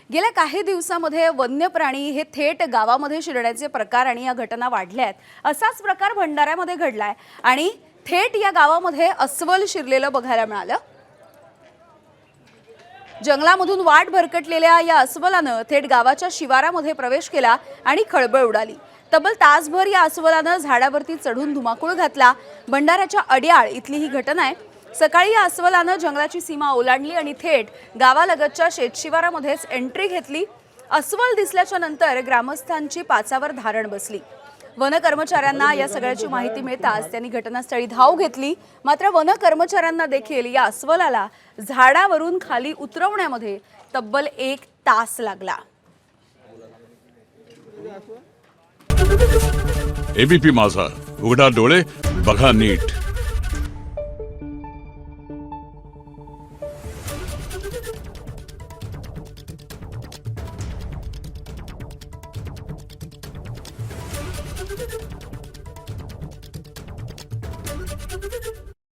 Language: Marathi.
गेल्या काही दिवसांमध्ये वन्य प्राणी हे थेट गावामध्ये शिरण्याचे प्रकार आणि या घटना वाढल्या आहेत। असाच प्रकार भंडाऱ्यामध्ये घडलाय आणि थेट या गावामध्ये अस्वल शिरलेलं बघायला मिळालं। जंगलामधून वाट भरकटलेल्या या अस्वलानं थेट गावाच्या शिवारामध्ये प्रवेश केला आणि खळबळ उडाली। तब्बल तासभर या अस्वलानं झाडावरती चढून धुमाकूळ घातला। भंडाऱ्याच्या अड्याळ इथली ही घटना आहे। सकाळी या अस्वलानं जंगलाची सीमा ओलांडली आणि थेट गावालगतच्या शेतशिवारामध्येच एंट्री घेतली। अस्वल दिसल्याच्या नंतर ग्रामस्थांची पाचावर धारण बसली। वन कर्मचाऱ्यांना या सगळ्याची माहिती मिळताच त्यांनी घटनास्थळी धाव घेतली। मात्र वन कर्मचाऱ्यांना देखील या अस्वलाला झाडावरून खाली उतरवण्यामध्ये तब्बल 1 तास लागला। एबीपी माझा, उघडा डोळे बघा नीट।